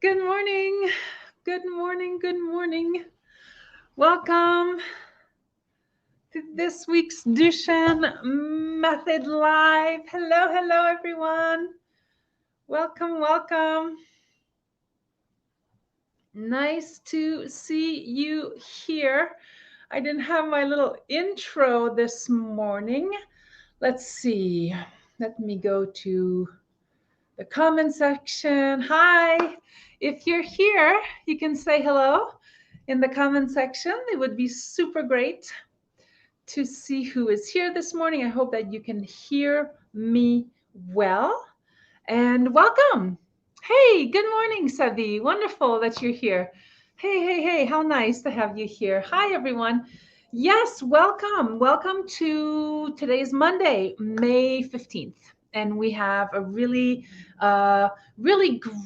Good morning. Good morning. Good morning. Welcome to this week's Duchen Method Live. Hello, hello, everyone. Welcome, welcome. Nice to see you here. I didn't have my little intro this morning. Let's see. Let me go to the comment section. Hi. If you're here, you can say hello in the comment section. It would be super great to see who is here this morning. I hope that you can hear me well. And welcome. Hey, good morning, Savi. Wonderful that you're here. Hey, hey, hey, how nice to have you here. Hi, everyone. Yes, welcome. Welcome to today's Monday, May 15th. And we have a really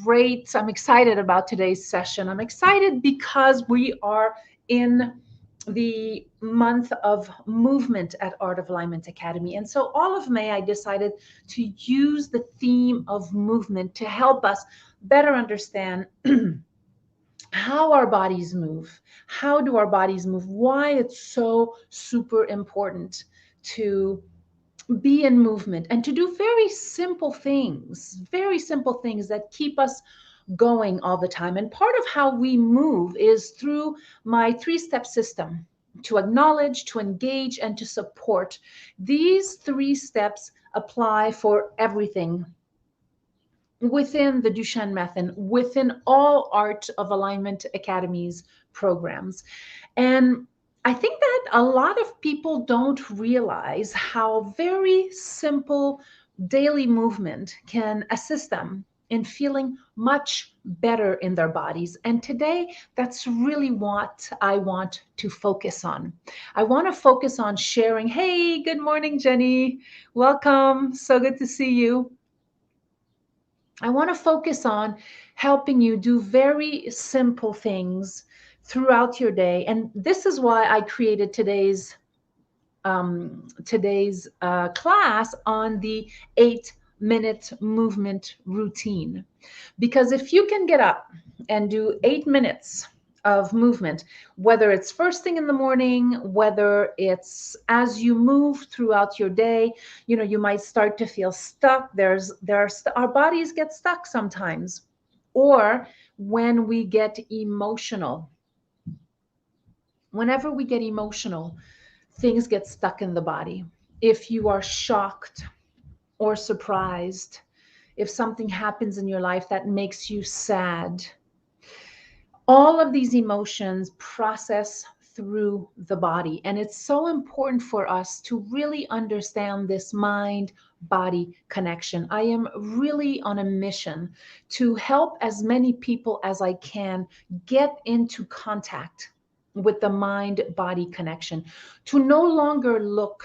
great, I'm excited about today's session. I'm excited because we are in the month of movement at Art of Alignment Academy. And so all of May, I decided to use the theme of movement to help us better understand how our bodies move. How do our bodies move? Why it's so super important to be in movement and to do very simple things that keep us going all the time. And part of how we move is through my 3-step system: to acknowledge, to engage, and to support. These 3 steps apply for everything within the Duchenne method, within all Art of Alignment Academy's programs. And I think that a lot of people don't realize how very simple daily movement can assist them in feeling much better in their bodies. And today, that's really what I want to focus on. I want to focus on sharing. Hey, good morning, Jenny. Welcome. So good to see you. I want to focus on helping you do very simple things throughout your day. And this is why I created today's class on the 8-minute movement routine. Because if you can get up and do 8 minutes of movement, whether it's first thing in the morning, whether it's as you move throughout your day, you might start to feel stuck. Our bodies get stuck sometimes, or when we get emotional. Whenever we get emotional, things get stuck in the body. If you are shocked or surprised, if something happens in your life that makes you sad, all of these emotions process through the body. And it's so important for us to really understand this mind body connection. I am really on a mission to help as many people as I can get into contact with the mind body connection, to no longer look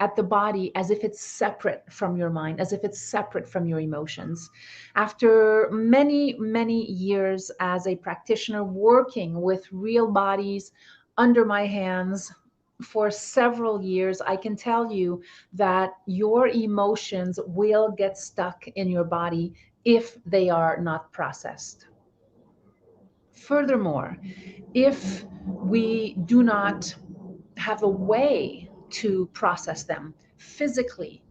at the body as if it's separate from your mind, as if it's separate from your emotions. After many, many years as a practitioner working with real bodies under my hands for several years, I can tell you that your emotions will get stuck in your body if they are not processed. Furthermore, if we do not have a way to process them physically,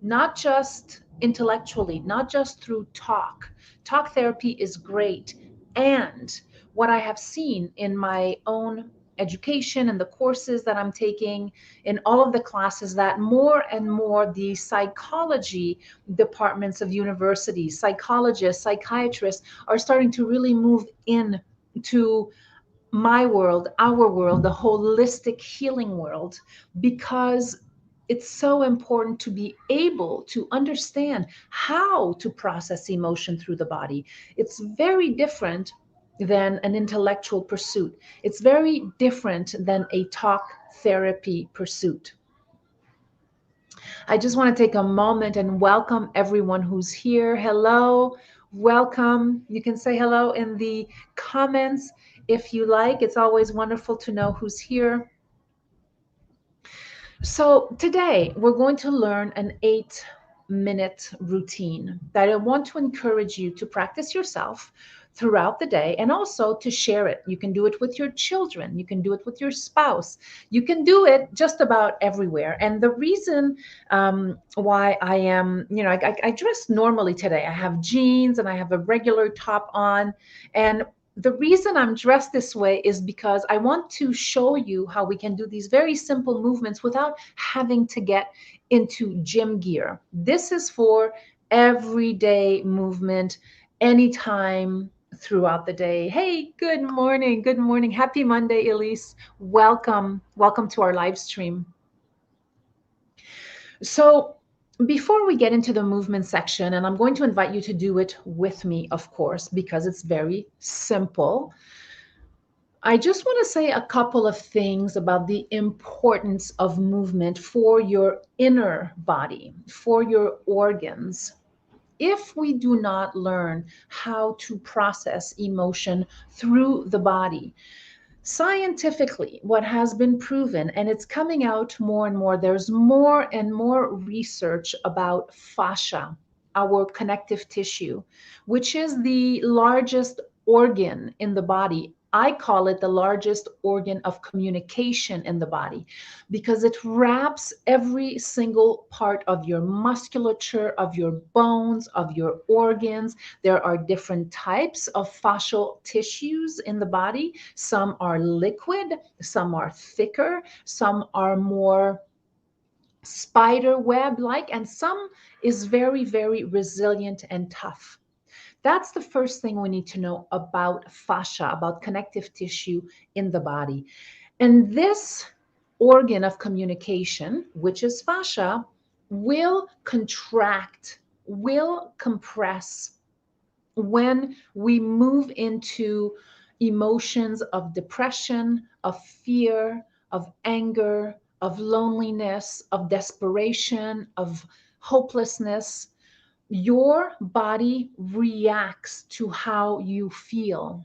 not just intellectually, not just through talk. Talk therapy is great. And what I have seen in my own education and the courses that I'm taking in all of the classes, that more and more the psychology departments of universities, psychologists, psychiatrists are starting to really move in to my world, our world, the holistic healing world, because it's so important to be able to understand how to process emotion through the body. It's very different than an intellectual pursuit. It's very different than a talk therapy pursuit. I just want to take a moment and welcome everyone who's here. Hello, welcome. You can say hello in the comments if you like. It's always wonderful to know who's here. So today we're going to learn an 8-minute routine that I want to encourage you to practice yourself throughout the day, and also to share it. You can do it with your children, you can do it with your spouse, you can do it just about everywhere. And the reason why I am, I dress normally today. I have jeans and I have a regular top on. And the reason I'm dressed this way is because I want to show you how we can do these very simple movements without having to get into gym gear. This is for everyday movement, anytime throughout the day. Hey, good morning. Good morning. Happy Monday, Elise. Welcome. Welcome to our live stream. So, before we get into the movement section, and I'm going to invite you to do it with me, of course, because it's very simple. I just want to say a couple of things about the importance of movement for your inner body, for your organs. If we do not learn how to process emotion through the body, scientifically, what has been proven, and it's coming out more and more, there's more and more research about fascia, our connective tissue, which is the largest organ in the body. I call it the largest organ of communication in the body because it wraps every single part of your musculature, of your bones, of your organs. There are different types of fascial tissues in the body. Some are liquid, some are thicker, some are more spider web like, and some is very, very resilient and tough. That's the first thing we need to know about fascia, about connective tissue in the body. And this organ of communication, which is fascia, will contract, will compress when we move into emotions of depression, of fear, of anger, of loneliness, of desperation, of hopelessness. Your body reacts to how you feel.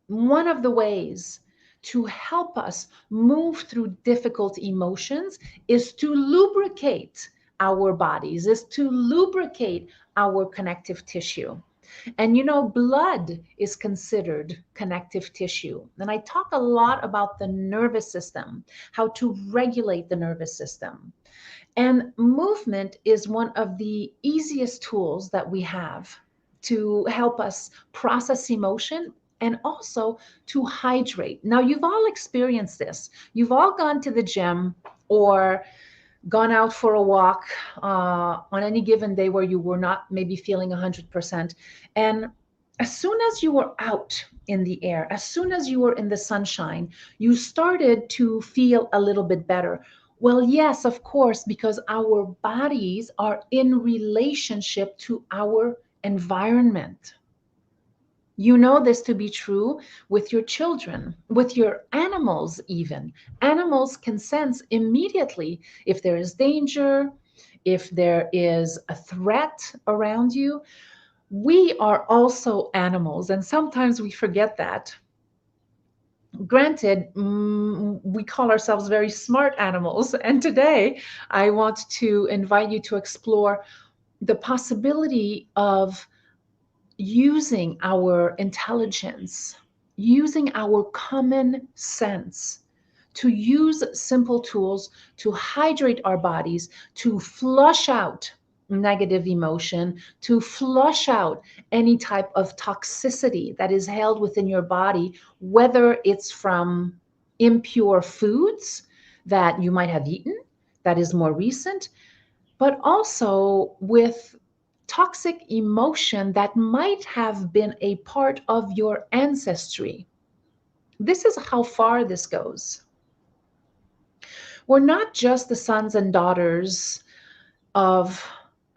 One of the ways to help us move through difficult emotions is to lubricate our bodies, is to lubricate our connective tissue. And blood is considered connective tissue. And I talk a lot about the nervous system, how to regulate the nervous system. And movement is one of the easiest tools that we have to help us process emotion and also to hydrate. Now, you've all experienced this. You've all gone to the gym or gone out for a walk on any given day where you were not maybe feeling 100%. And as soon as you were out in the air, as soon as you were in the sunshine, you started to feel a little bit better. Well, yes, of course, because our bodies are in relationship to our environment. You know this to be true with your children, with your animals even. Animals can sense immediately if there is danger, if there is a threat around you. We are also animals, and sometimes we forget that. Granted, we call ourselves very smart animals, and today I want to invite you to explore the possibility of using our intelligence, using our common sense to use simple tools to hydrate our bodies, to flush out negative emotion, to flush out any type of toxicity that is held within your body, whether it's from impure foods that you might have eaten, that is more recent, but also with toxic emotion that might have been a part of your ancestry. This is how far this goes. We're not just the sons and daughters of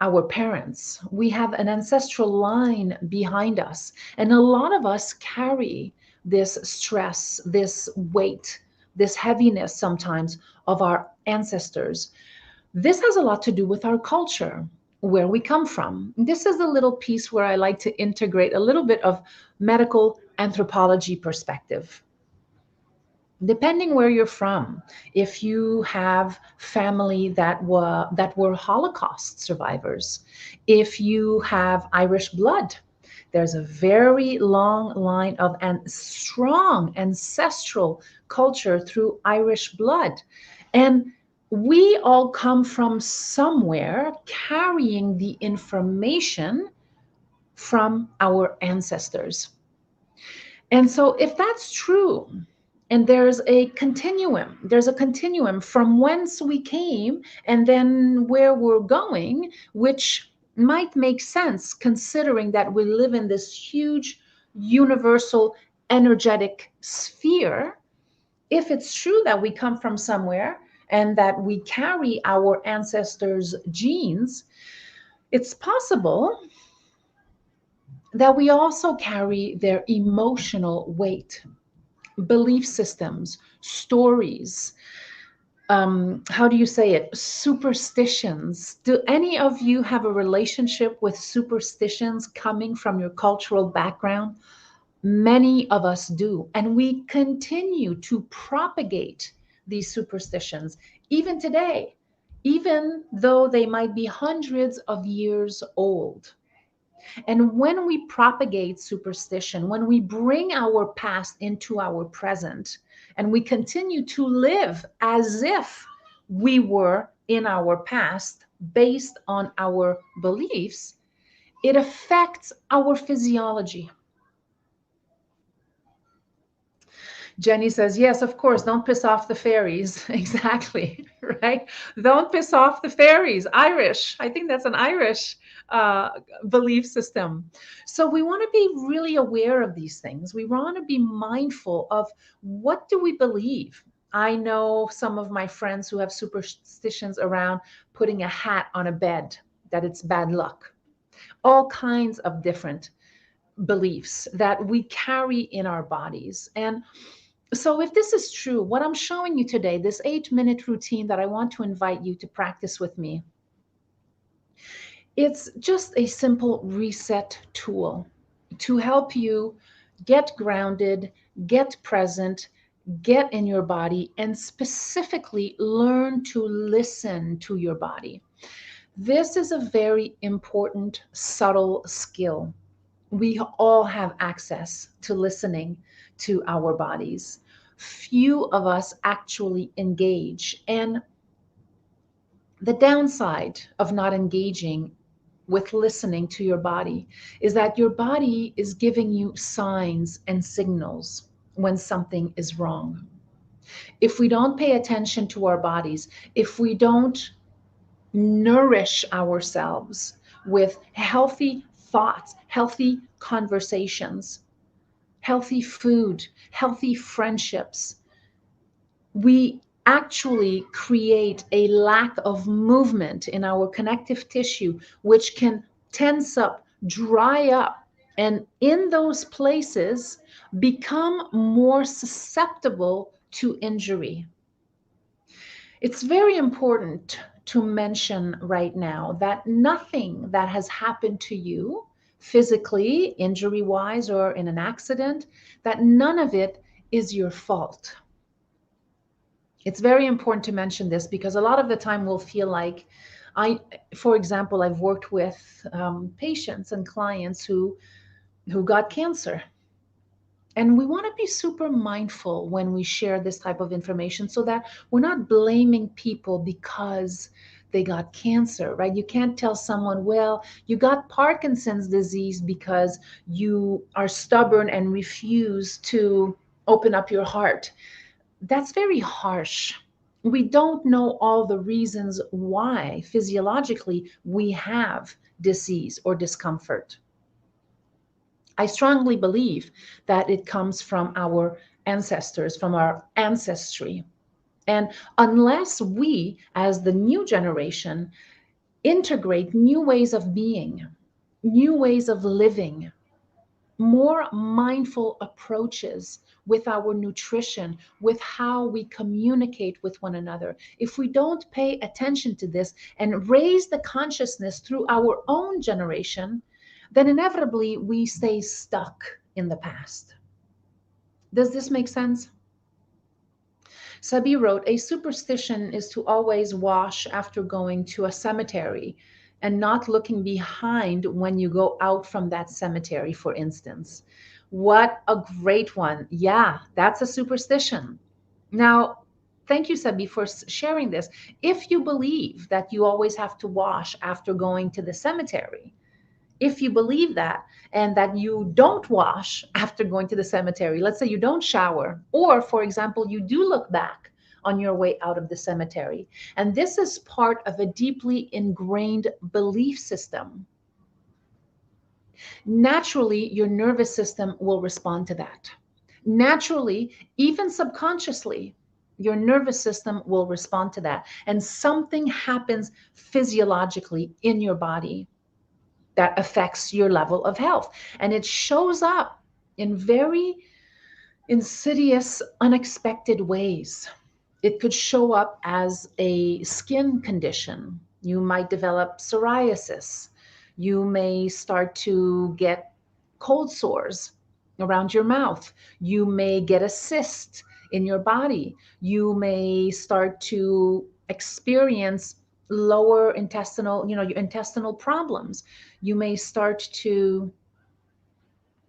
our parents. We have an ancestral line behind us. And a lot of us carry this stress, this weight, this heaviness sometimes of our ancestors. This has a lot to do with our culture, where we come from. This is a little piece where I like to integrate a little bit of medical anthropology perspective. Depending where you're from, if you have family that were Holocaust survivors, if you have Irish blood, There's a very long line of strong ancestral culture through Irish blood. And we all come from somewhere carrying the information from our ancestors. And so, if that's true, and there's a continuum from whence we came and then where we're going, which might make sense considering that we live in this huge universal energetic sphere. If it's true that we come from somewhere and that we carry our ancestors' genes, it's possible that we also carry their emotional weight, belief systems, stories. How do you say it? Superstitions. Do any of you have a relationship with superstitions coming from your cultural background? Many of us do. And we continue to propagate these superstitions even today, even though they might be hundreds of years old. And when we propagate superstition, when we bring our past into our present, and we continue to live as if we were in our past based on our beliefs, it affects our physiology. Jenny says, yes, of course, don't piss off the fairies. Exactly, right? Don't piss off the fairies. Irish. I think that's an Irish uh, belief system. So we want to be really aware of these things. We want to be mindful of what do we believe. I know some of my friends who have superstitions around putting a hat on a bed, that it's bad luck. All kinds of different beliefs that we carry in our bodies. And so, if this is true, what I'm showing you today, this 8-minute routine that I want to invite you to practice with me, it's just a simple reset tool to help you get grounded, get present, get in your body, and specifically learn to listen to your body. This is a very important, subtle skill. We all have access to listening to our bodies. Few of us actually engage. And the downside of not engaging with listening to your body is that your body is giving you signs and signals when something is wrong. If we don't pay attention to our bodies, if we don't nourish ourselves with healthy thoughts, healthy conversations, healthy food, healthy friendships, we actually create a lack of movement in our connective tissue, which can tense up, dry up, and in those places become more susceptible to injury. It's very important to mention right now that nothing that has happened to you physically, injury wise, or in an accident, that none of it is your fault. It's very important to mention this because a lot of the time we'll feel like for example, I've worked with patients and clients who got cancer. And we want to be super mindful when we share this type of information so that we're not blaming people because they got cancer, right? You can't tell someone, well, you got Parkinson's disease because you are stubborn and refuse to open up your heart. That's very harsh. We don't know all the reasons why physiologically we have disease or discomfort. I strongly believe that it comes from our ancestors, from our ancestry. And unless we, as the new generation, integrate new ways of being, new ways of living, more mindful approaches with our nutrition, with how we communicate with one another, if we don't pay attention to this and raise the consciousness through our own generation, then inevitably we stay stuck in the past. Does this make sense? Sabi wrote, a superstition is to always wash after going to a cemetery. and not looking behind when you go out from that cemetery, for instance. What a great one. Yeah, that's a superstition. Now, thank you, Sabi, for sharing this. If you believe that you always have to wash after going to the cemetery, if you believe that, and that you don't wash after going to the cemetery, let's say you don't shower, or for example, you do look back on your way out of the cemetery, and this is part of a deeply ingrained belief system, naturally your nervous system will respond to that. Naturally, even subconsciously, your nervous system will respond to that. And something happens physiologically in your body that affects your level of health. And it shows up in very insidious, unexpected ways. It could show up as a skin condition. You might develop psoriasis. You may start to get cold sores around your mouth. You may get a cyst in your body. You may start to experience lower intestinal, your intestinal problems. You may start to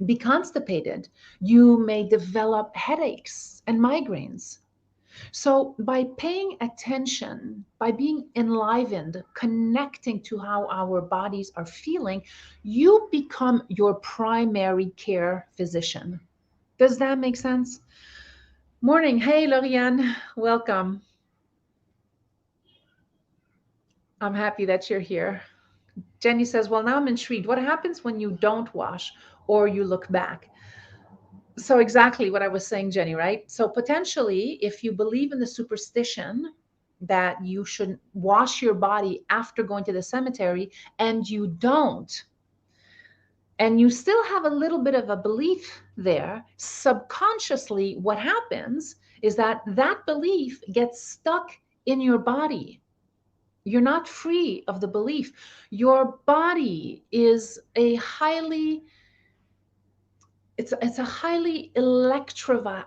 be constipated. You may develop headaches and migraines. So, by paying attention, by being enlivened, connecting to how our bodies are feeling, you become your primary care physician. Does that make sense? Morning. Hey, Lorianne. Welcome. I'm happy that you're here. Jenny says, well, now I'm intrigued. What happens when you don't wash or you look back? So exactly what I was saying, Jenny, right? So potentially, if you believe in the superstition that you should wash your body after going to the cemetery and you don't, and you still have a little bit of a belief there, subconsciously, what happens is that that belief gets stuck in your body. You're not free of the belief. Your body is a highly it's a highly electrified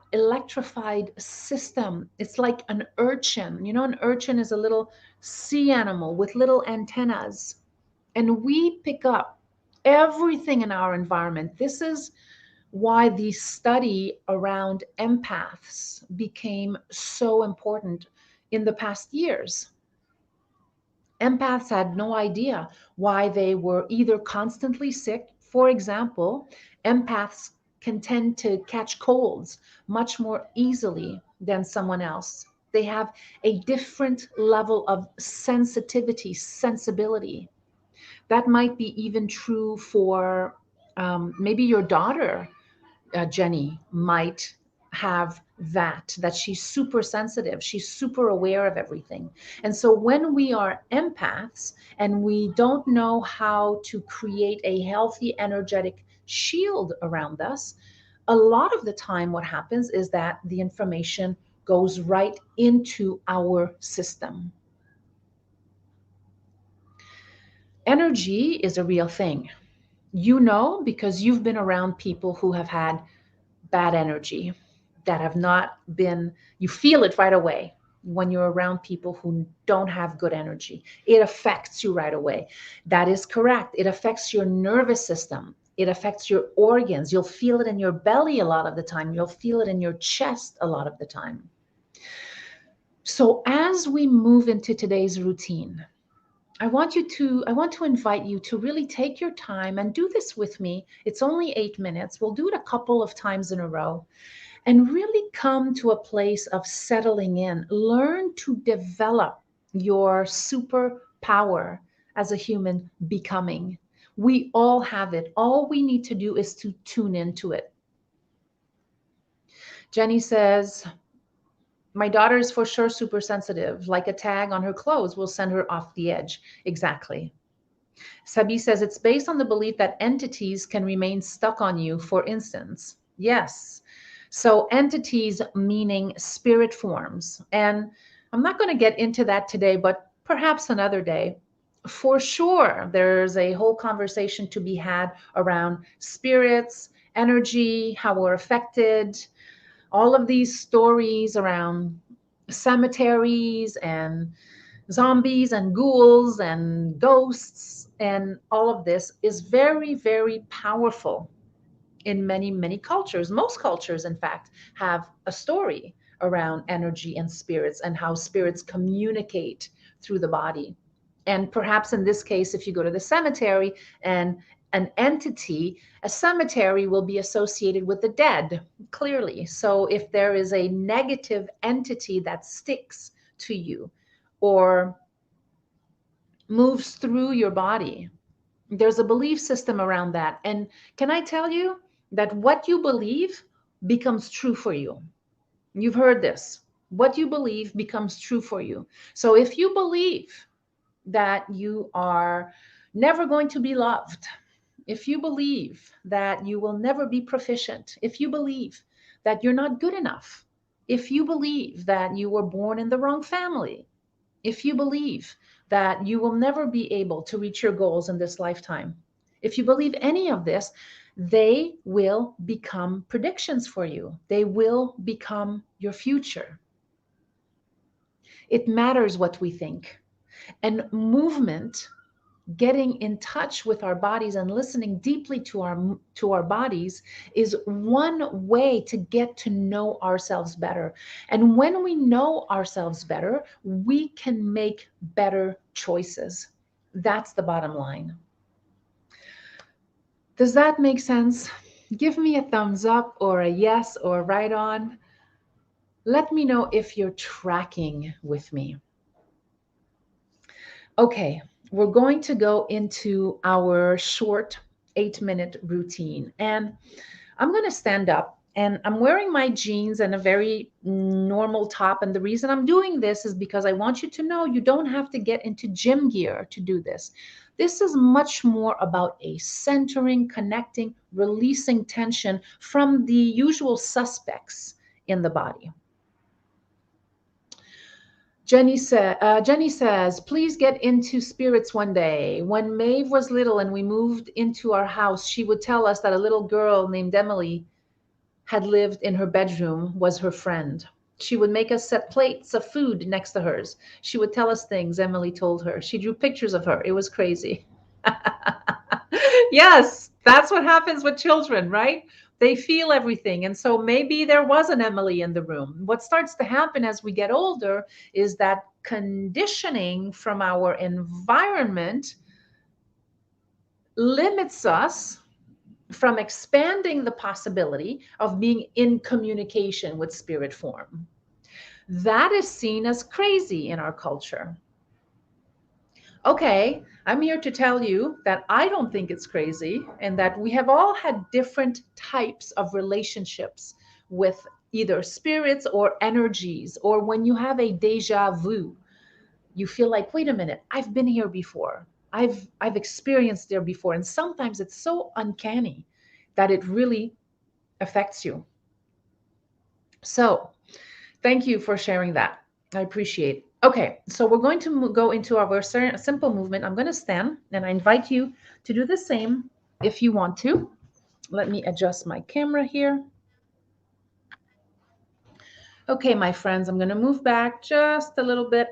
system. It's like an urchin. You know, an urchin is a little sea animal with little antennas, and we pick up everything in our environment. This is why the study around empaths became so important in the past years. Empaths had no idea why they were either constantly sick. For example, empaths can tend to catch colds much more easily than someone else. They have a different level of sensitivity, sensibility. That might be even true for maybe your daughter, Jenny, might have that she's super sensitive, she's super aware of everything. And so when we are empaths and we don't know how to create a healthy energetic shield around us, a lot of the time what happens is that the information goes right into our system. Energy is a real thing. You know, because you've been around people who have had bad energy, that have not been, you feel it right away when you're around people who don't have good energy. It affects you right away. That is correct. It affects your nervous system. It affects your organs. You'll feel it in your belly a lot of the time. You'll feel it in your chest a lot of the time. So as we move into today's routine, I want to invite you to really take your time and do this with me. It's only 8 minutes. We'll do it a couple of times in a row and really come to a place of settling in. Learn to develop your superpower as a human becoming. We all have it. All we need to do is to tune into it. Jenny says, my daughter is for sure super sensitive. Like a tag on her clothes will send her off the edge. Exactly. Sabi says it's based on the belief that entities can remain stuck on you, for instance. Yes. So entities meaning spirit forms. And I'm not going to get into that today, but perhaps another day. For sure, there's a whole conversation to be had around spirits, energy, how we're affected, all of these stories around cemeteries and zombies and ghouls and ghosts and all of this is very, very powerful in many, many cultures. Most cultures, in fact, have a story around energy and spirits and how spirits communicate through the body. And perhaps in this case, if you go to the cemetery and an entity, a cemetery will be associated with the dead, clearly. So if there is a negative entity that sticks to you or moves through your body, there's a belief system around that. And can I tell you that what you believe becomes true for you? You've heard this. What you believe becomes true for you. So if you believe that you are never going to be loved, if you believe that you will never be proficient, if you believe that you're not good enough, if you believe that you were born in the wrong family, if you believe that you will never be able to reach your goals in this lifetime, if you believe any of this, they will become predictions for you. They will become your future. It matters what we think. And movement, getting in touch with our bodies and listening deeply to our bodies is one way to get to know ourselves better. And when we know ourselves better, we can make better choices. That's the bottom line. Does that make sense? Give me a thumbs up or a yes or right on. Let me know if you're tracking with me. Okay, we're going to go into our short 8-minute routine. And I'm going to stand up and I'm wearing my jeans and a very normal top. And the reason I'm doing this is because I want you to know you don't have to get into gym gear to do this. This is much more about a centering, connecting, releasing tension from the usual suspects in the body. Jenny says, please get into spirits one day. When Maeve was little and we moved into our house, she would tell us that a little girl named Emily had lived in her bedroom, was her friend. She would make us set plates of food next to hers. She would tell us things Emily told her. She drew pictures of her. It was crazy. Yes, that's what happens with children, right? They feel everything. And so maybe there was an Emily in the room. What starts to happen as we get older is that conditioning from our environment limits us from expanding the possibility of being in communication with spirit form. That is seen as crazy in our culture. Okay, I'm here to tell you that I don't think it's crazy and that we have all had different types of relationships with either spirits or energies, or when you have a deja vu, you feel like, wait a minute, I've been here before. I've experienced there before. And sometimes it's so uncanny that it really affects you. So thank you for sharing that. I appreciate it. Okay, so we're going to go into our simple movement. I'm going to stand and I invite you to do the same if you want to. Let me adjust my camera here. Okay, my friends, I'm going to move back just a little bit.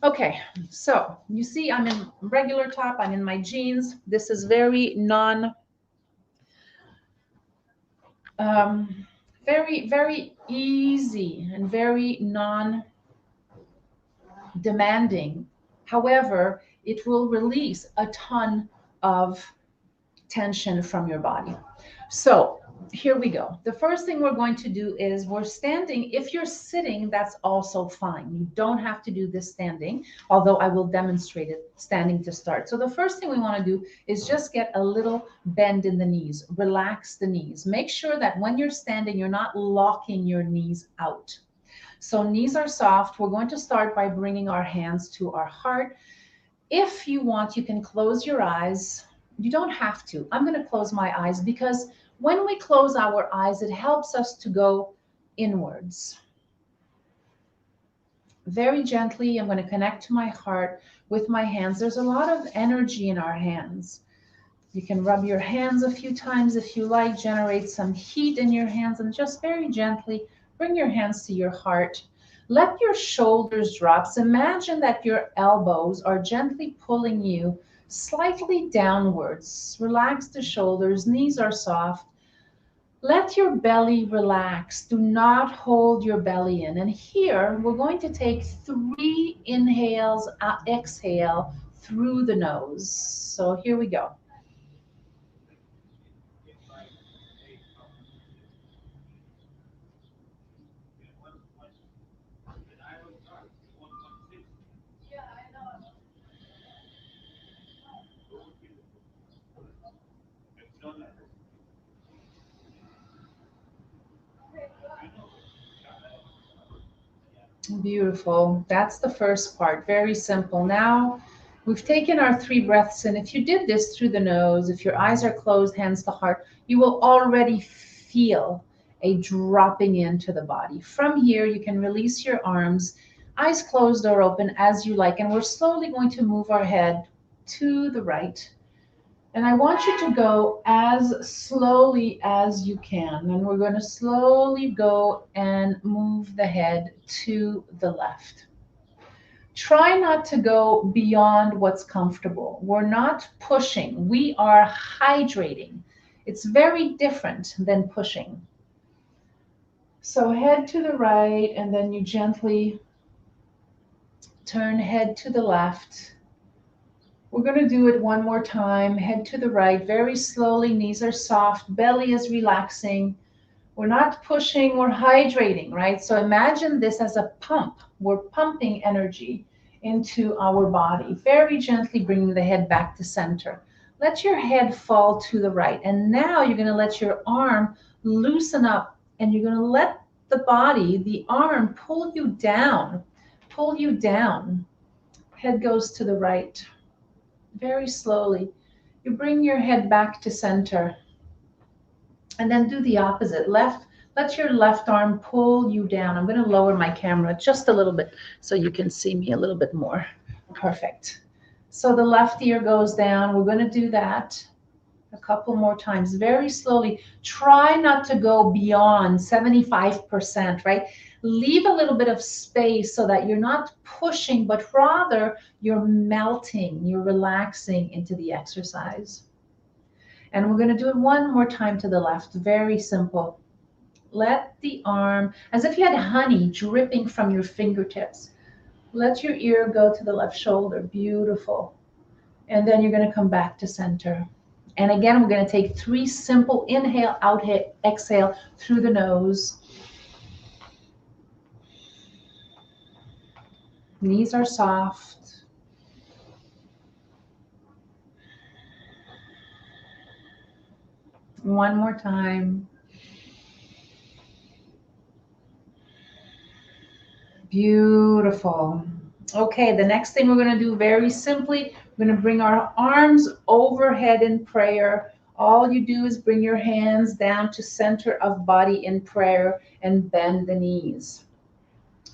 Okay, so you see I'm in regular top, I'm in my jeans. This is very very easy and very non-demanding. However, it will release a ton of tension from your body. So here we go. The first thing we're going to do is we're standing. If you're sitting, that's also fine. You don't have to do this standing, although I will demonstrate it standing to start. So the first thing we want to do is just get a little bend in the knees, relax the knees. Make sure that when you're standing, you're not locking your knees out. So knees are soft. We're going to start by bringing our hands to our heart. If you want, you can close your eyes. You don't have to. I'm going to close my eyes because when we close our eyes, it helps us to go inwards. Very gently, I'm going to connect to my heart with my hands. There's a lot of energy in our hands. You can rub your hands a few times if you like, generate some heat in your hands, and just very gently bring your hands to your heart. Let your shoulders drop. So imagine that your elbows are gently pulling you slightly downwards. Relax the shoulders, knees are soft. Let your belly relax. Do not hold your belly in. And here we're going to take 3 inhales, exhale through the nose. So here we go. Beautiful. That's the first part. Very simple. Now we've taken our 3 breaths in. If you did this through the nose, if your eyes are closed, hands to heart, you will already feel a dropping into the body. From here, you can release your arms, eyes closed or open as you like. And we're slowly going to move our head to the right. And I want you to go as slowly as you can. And we're going to slowly go and move the head to the left. Try not to go beyond what's comfortable. We're not pushing, we are hydrating. It's very different than pushing. So head to the right, and then you gently turn head to the left. We're going to do it one more time. Head to the right, very slowly. Knees are soft, belly is relaxing. We're not pushing, we're hydrating, right? So imagine this as a pump. We're pumping energy into our body, very gently bringing the head back to center. Let your head fall to the right. And now you're going to let your arm loosen up, and you're going to let the body, the arm, pull you down, pull you down. Head goes to the right. Very slowly, you bring your head back to center, and then do the opposite. Left, let your left arm pull you down. I'm going to lower my camera just a little bit so you can see me a little bit more. Perfect. So the left ear goes down. We're going to do that a couple more times, very slowly. Try not to go beyond 75%, right? Leave a little bit of space so that you're not pushing, but rather you're melting, you're relaxing into the exercise. And we're going to do it one more time to the left. Very simple. Let the arm, as if you had honey dripping from your fingertips. Let your ear go to the left shoulder. Beautiful. And then you're going to come back to center. And again, we're going to take 3 simple inhale, out, exhale through the nose. Knees are soft. One more time. Beautiful. Okay, the next thing we're going to do very simply, we're going to bring our arms overhead in prayer. All you do is bring your hands down to center of body in prayer and bend the knees.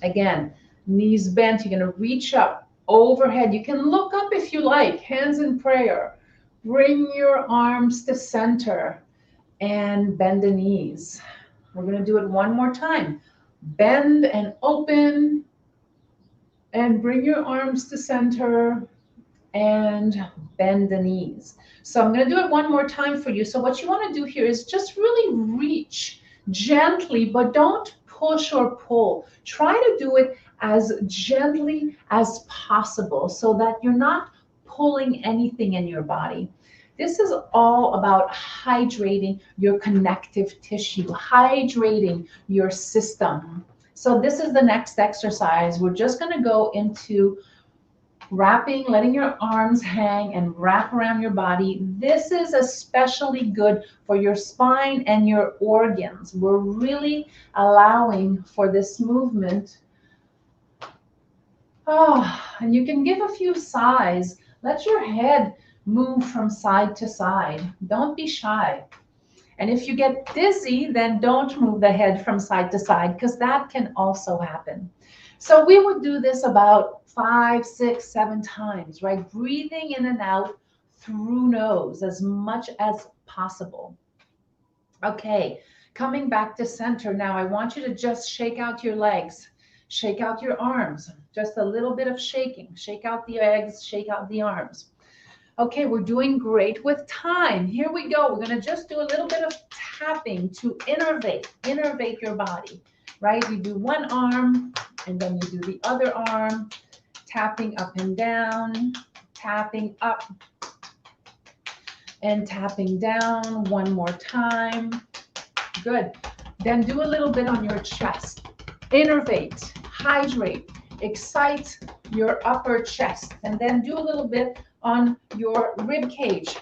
Again, knees bent, you're going to reach up overhead. You can look up if you like, hands in prayer. Bring your arms to center and bend the knees. We're going to do it one more time. Bend and open, and bring your arms to center and bend the knees. So I'm going to do it one more time for you. So what you want to do here is just really reach gently, but don't push or pull. Try to do it as gently as possible so that you're not pulling anything in your body. This is all about hydrating your connective tissue, hydrating your system. So this is the next exercise. We're just going to go into wrapping, letting your arms hang and wrap around your body. This is especially good for your spine and your organs. We're really allowing for this movement. Oh, and you can give a few sighs. Let your head move from side to side. Don't be shy. And if you get dizzy, then don't move the head from side to side, because that can also happen. So we would do this about 5, 6, 7 times, right? Breathing in and out through nose as much as possible. Okay, coming back to center now, I want you to just shake out your legs. Shake out your arms. Just a little bit of shaking. Shake out the legs, shake out the arms. Okay, we're doing great with time. Here we go. We're going to just do a little bit of tapping to innervate your body, right? You do one arm, and then you do the other arm, tapping up and down, tapping up and tapping down. One more time. Good. Then do a little bit on your chest. Innervate, hydrate, excite your upper chest, and then do a little bit on your rib cage,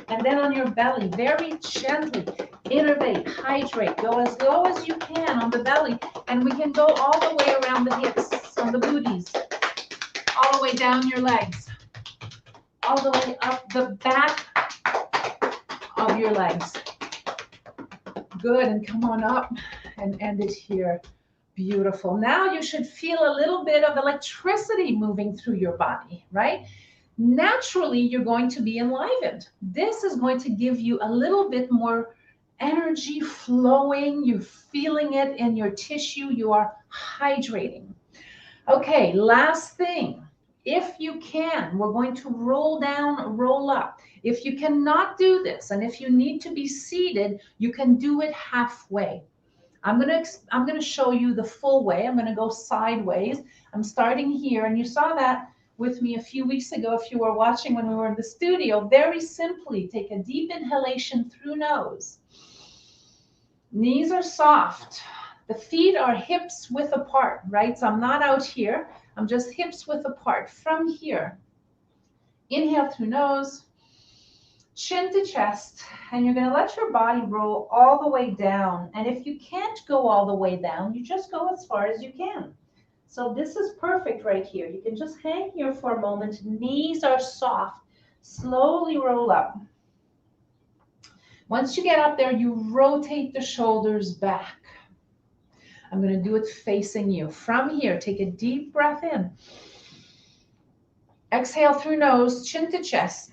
and then on your belly, very gently. Innervate, hydrate, go as low as you can on the belly, and we can go all the way around the hips, on the booties, all the way down your legs, all the way up the back of your legs. Good, and come on up and end it here. Beautiful. Now you should feel a little bit of electricity moving through your body, right? Naturally, you're going to be enlivened. This is going to give you a little bit more energy flowing. You're feeling it in your tissue. You are hydrating. Okay, last thing. If you can, we're going to roll down, roll up. If you cannot do this, and if you need to be seated, you can do it halfway. I'm gonna show you the full way. I'm gonna go sideways. I'm starting here, and you saw that with me a few weeks ago if you were watching when we were in the studio. Very simply, take a deep inhalation through nose. Knees are soft. The feet are hips width apart, right? So I'm not out here. I'm just hips width apart. From here, inhale through nose, chin to chest, and you're going to let your body roll all the way down. And if you can't go all the way down, you just go as far as you can. So this is perfect right here. You can just hang here for a moment. Knees are soft. Slowly roll up. Once you get up there, you rotate the shoulders back. I'm going to do it facing you. From here, take a deep breath in. Exhale through nose, chin to chest.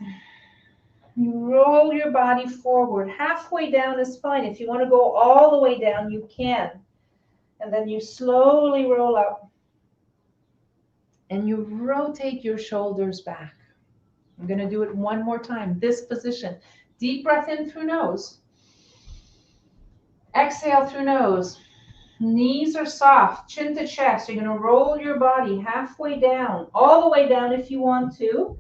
You roll your body forward. Halfway down is fine. If you want to go all the way down, you can. And then you slowly roll up. And you rotate your shoulders back. I'm going to do it one more time. This position. Deep breath in through nose. Exhale through nose. Knees are soft, chin to chest. You're going to roll your body halfway down, all the way down if you want to.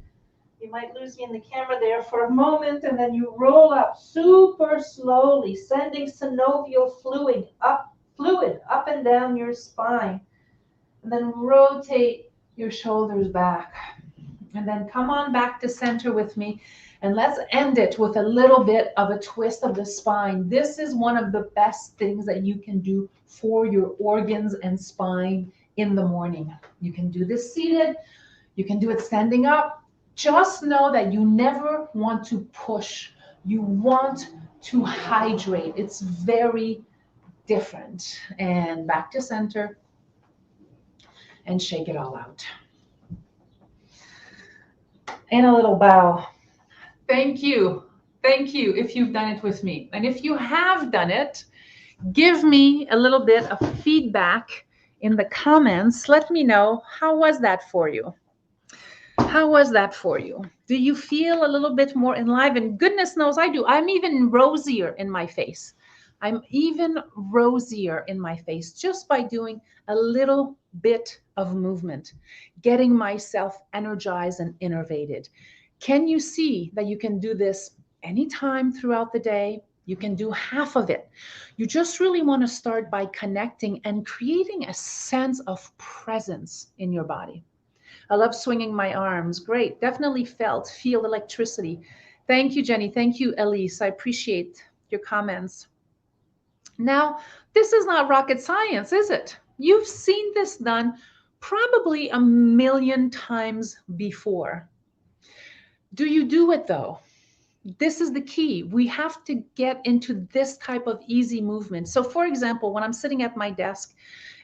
You might lose me in the camera there for a moment, and then you roll up super slowly, sending synovial fluid up and down your spine. And then rotate your shoulders back. And then come on back to center with me. And let's end it with a little bit of a twist of the spine. This is one of the best things that you can do for your organs and spine in the morning. You can do this seated. You can do it standing up. Just know that you never want to push. You want to hydrate. It's very different. And back to center. And shake it all out. And a little bow. Thank you. Thank you if you've done it with me. And if you have done it, give me a little bit of feedback in the comments. Let me know, how was that for you? How was that for you? Do you feel a little bit more enlivened? Goodness knows I do. I'm even rosier in my face. I'm even rosier in my face just by doing a little bit of movement, getting myself energized and innervated. Can you see that you can do this anytime throughout the day? You can do half of it. You just really want to start by connecting and creating a sense of presence in your body. I love swinging my arms. Great. Definitely feel electricity. Thank you, Jenny. Thank you, Elise. I appreciate your comments. Now, this is not rocket science, is it? You've seen this done probably a million times before. Do you do it though? This is the key. We have to get into this type of easy movement. So for example, when I'm sitting at my desk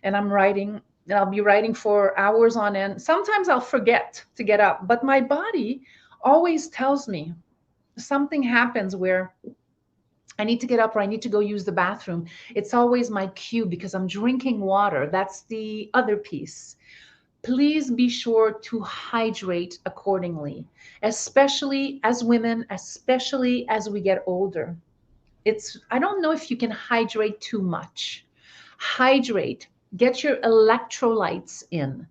and I'm writing, and I'll be writing for hours on end, sometimes I'll forget to get up, but my body always tells me something happens where I need to get up or I need to go use the bathroom, it's always my cue because I'm drinking water. That's the other piece. Please be sure to hydrate accordingly, especially as women, especially as we get older. I don't know if you can hydrate too much. Hydrate, get your electrolytes in.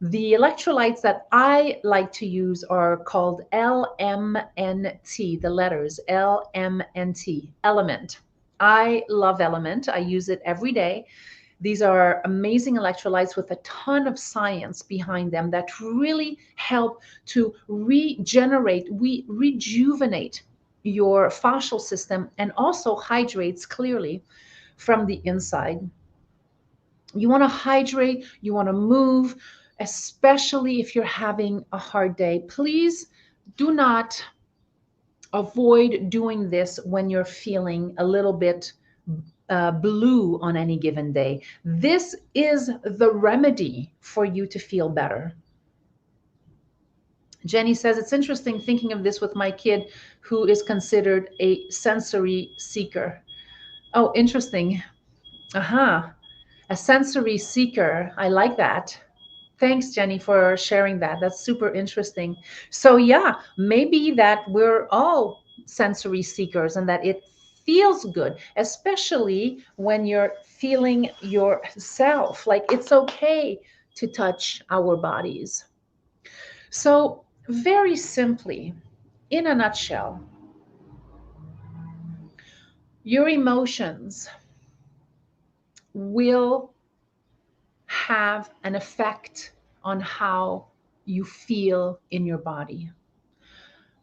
The electrolytes that I like to use are called LMNT, the letters LMNT, element. I love element. I use it every day. These are amazing electrolytes with a ton of science behind them that really help to rejuvenate your fascial system and also hydrates clearly from the inside. You want to hydrate, you want to move, especially if you're having a hard day. Please do not avoid doing this when you're feeling a little bit blue on any given day. This is the remedy for you to feel better. Jenny says, it's interesting thinking of this with my kid who is considered a sensory seeker. Oh, interesting. Uh-huh. A sensory seeker. I like that. Thanks, Jenny, for sharing that. That's super interesting. So, yeah, maybe that we're all sensory seekers and that it feels good, especially when you're feeling yourself. Like it's okay to touch our bodies. So, very simply, in a nutshell, your emotions will have an effect on how you feel in your body.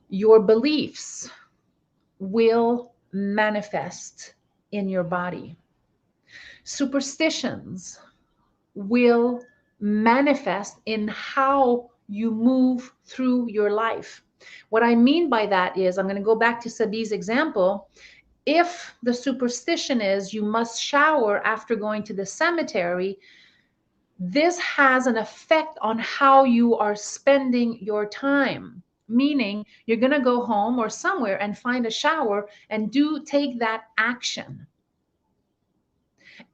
Your beliefs will manifest in your body. Superstitions will manifest in how you move through your life. What I mean by that is, I'm going to go back to Sabi's example. If the superstition is you must shower after going to the cemetery, this has an effect on how you are spending your time. Meaning, you're going to go home or somewhere and find a shower and take that action.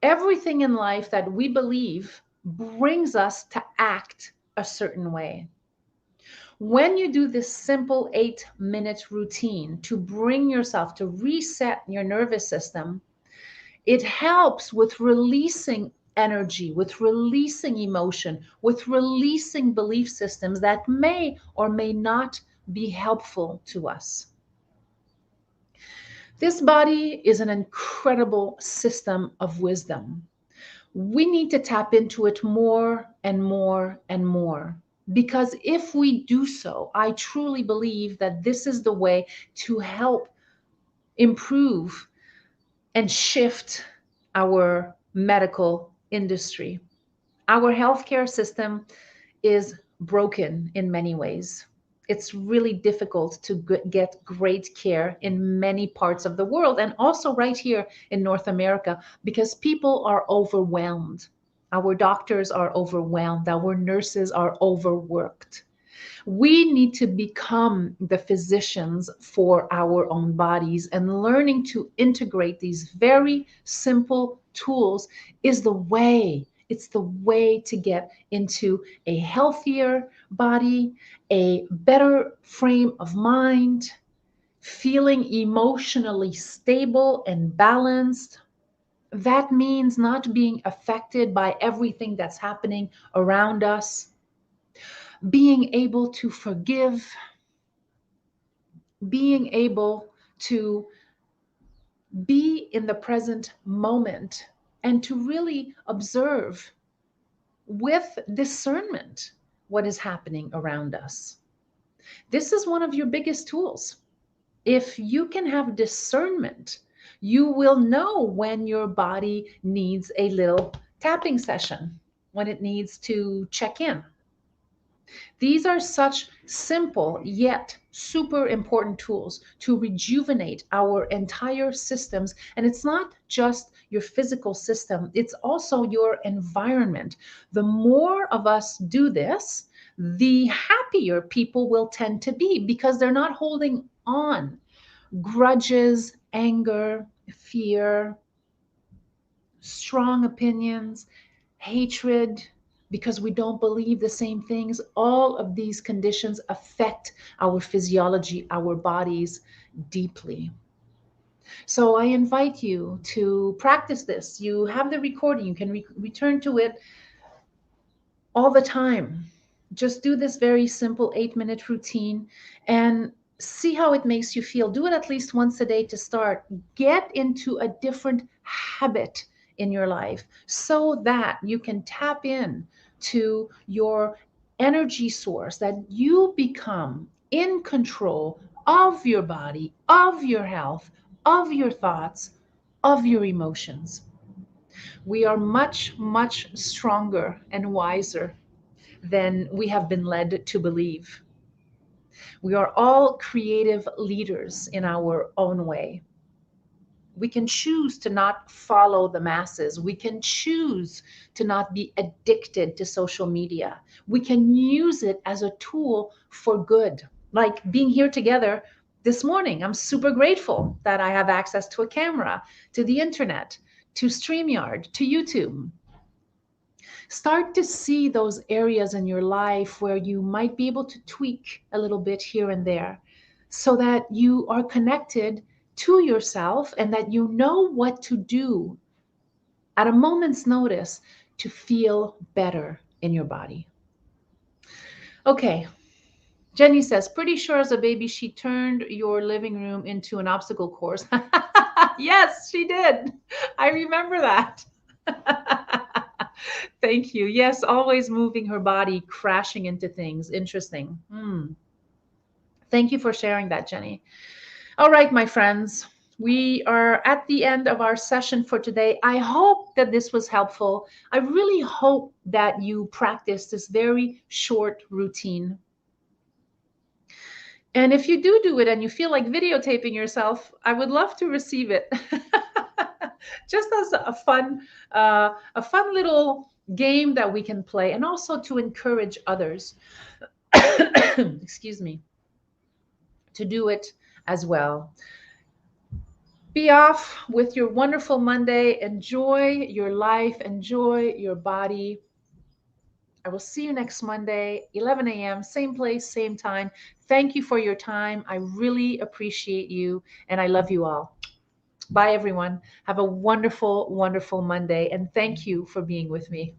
Everything in life that we believe brings us to act a certain way. When you do this simple 8-minute routine to bring yourself to reset your nervous system, it helps with releasing energy, with releasing emotion, with releasing belief systems that may or may not be helpful to us. This body is an incredible system of wisdom. We need to tap into it more and more and more. Because if we do so, I truly believe that this is the way to help improve and shift our medical industry. Our healthcare system is broken in many ways. It's really difficult to get great care in many parts of the world and also right here in North America because people are overwhelmed. Our doctors are overwhelmed. Our nurses are overworked. We need to become the physicians for our own bodies, and learning to integrate these very simple tools is the way. It's the way to get into a healthier body, a better frame of mind, feeling emotionally stable and balanced. That means not being affected by everything that's happening around us, being able to forgive, being able to be in the present moment and to really observe with discernment what is happening around us. This is one of your biggest tools. If you can have discernment, you will know when your body needs a little tapping session, when it needs to check in. These are such simple yet super important tools to rejuvenate our entire systems. And it's not just your physical system, it's also your environment. The more of us do this, the happier people will tend to be because they're not holding on grudges, anger, fear, strong opinions, hatred, because we don't believe the same things. All of these conditions affect our physiology, our bodies deeply. So I invite you to practice this. You have the recording, you can return to it all the time. Just do this very simple 8-minute routine and see how it makes you feel. Do it at least once a day to start. Get into a different habit in your life so that you can tap in to your energy source, that you become in control of your body, of your health, of your thoughts, of your emotions. We are much, much stronger and wiser than we have been led to believe. We are all creative leaders in our own way. We can choose to not follow the masses. We can choose to not be addicted to social media. We can use it as a tool for good. Like being here together this morning. I'm super grateful that I have access to a camera, to the internet, to StreamYard, to YouTube. Start to see those areas in your life where you might be able to tweak a little bit here and there so that you are connected to yourself and that you know what to do at a moment's notice to feel better in your body. Okay. Jenny says, pretty sure as a baby she turned your living room into an obstacle course. Yes, she did. I remember that. Thank you. Yes, always moving her body, crashing into things. Interesting. Thank you for sharing that, Jenny. All right, my friends, we are at the end of our session for today. I hope that this was helpful. I really hope that you practice this very short routine. And if you do it and you feel like videotaping yourself, I would love to receive it. Just as a fun little game that we can play, and also to encourage others, excuse me, to do it as well. Be off with your wonderful Monday. Enjoy your life, enjoy your body. I will see you next Monday, 11 a.m., same place, same time. Thank you for your time. I really appreciate you, and I love you all. Bye, everyone. Have a wonderful, wonderful Monday, and thank you for being with me.